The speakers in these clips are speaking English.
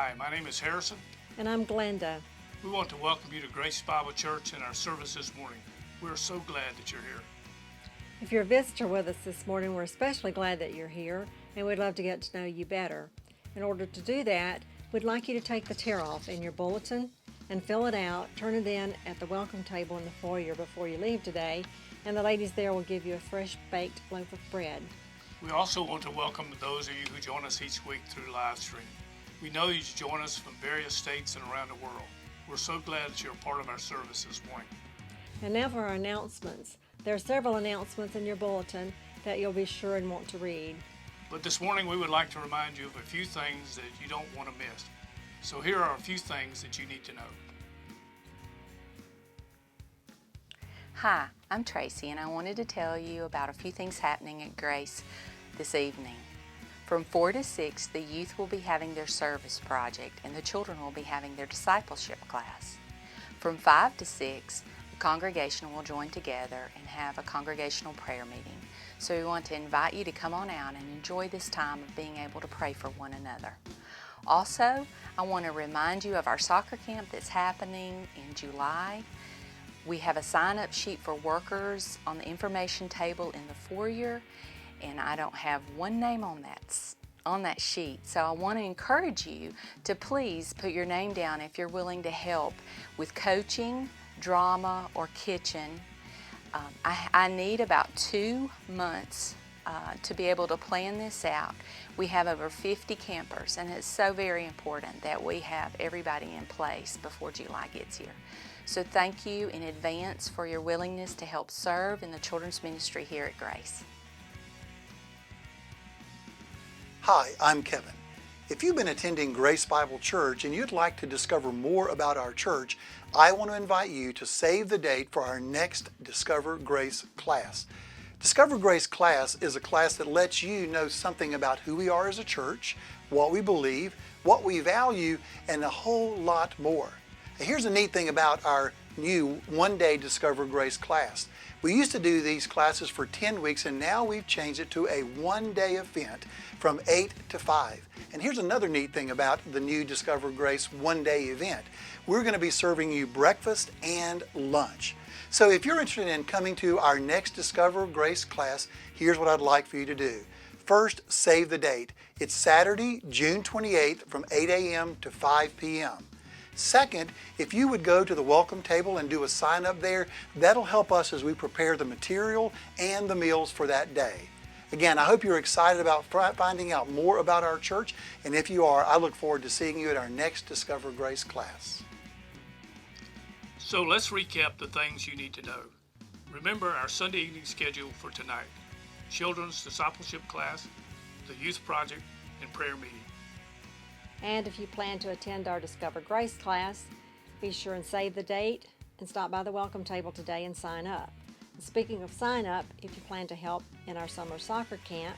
Hi, my name is Harrison. And I'm Glenda. We want to welcome you to Grace Bible Church and our service this morning. We're so glad that you're here. If you're a visitor with us this morning, we're especially glad that you're here, and we'd love to get to know you better. In order to do that, we'd like you to take the tear off in your bulletin and fill it out, turn it in at the welcome table in the foyer before you leave today, and the ladies there will give you a fresh baked loaf of bread. We also want to welcome those of you who join us each week through live stream. We know you join us from various states and around the world. We're so glad that you're a part of our service this morning. And now for our announcements. There are several announcements in your bulletin that you'll be sure and want to read. But this morning we would like to remind you of a few things that you don't want to miss. So here are a few things that you need to know. Hi, I'm Tracy, and I wanted to tell you about a few things happening at Grace this evening. From 4 to 6, the youth will be having their service project, and the children will be having their discipleship class. From 5 to 6, the congregation will join together and have a congregational prayer meeting. So we want to invite you to come on out and enjoy this time of being able to pray for one another. Also, I want to remind you of our soccer camp that's happening in July. We have a sign-up sheet for workers on the information table in the foyer, and I don't have one name on that sheet. So I want to encourage you to please put your name down if you're willing to help with coaching, drama, or kitchen. I need about 2 months to be able to plan this out. We have over 50 campers, and it's so very important that we have everybody in place before July gets here. So thank you in advance for your willingness to help serve in the children's ministry here at Grace. Hi, I'm Kevin. If you've been attending Grace Bible Church and you'd like to discover more about our church, I want to invite you to save the date for our next Discover Grace class. Discover Grace class is a class that lets you know something about who we are as a church, what we believe, what we value, and a whole lot more. Now, here's a neat thing about our new one-day Discover Grace class. We used to do these classes for 10 weeks, and now we've changed it to a one-day event from 8 to 5. And here's another neat thing about the new Discover Grace one-day event. We're going to be serving you breakfast and lunch. So if you're interested in coming to our next Discover Grace class, here's what I'd like for you to do. First, save the date. It's Saturday, June 28th from 8 a.m. to 5 p.m. Second, if you would go to the welcome table and do a sign up there, that'll help us as we prepare the material and the meals for that day. Again, I hope you're excited about finding out more about our church, and if you are, I look forward to seeing you at our next Discover Grace class. So let's recap the things you need to know. Remember our Sunday evening schedule for tonight: children's discipleship class, the youth project, and prayer meeting. And if you plan to attend our Discover Grace class, be sure and save the date and stop by the welcome table today and sign up. And speaking of sign up, if you plan to help in our summer soccer camp,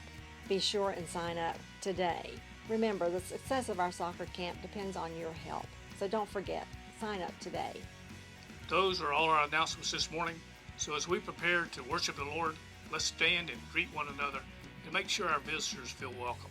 be sure and sign up today. Remember, the success of our soccer camp depends on your help, so don't forget, sign up today. Those are all our announcements this morning. So as we prepare to worship the Lord, let's stand and greet one another and make sure our visitors feel welcome.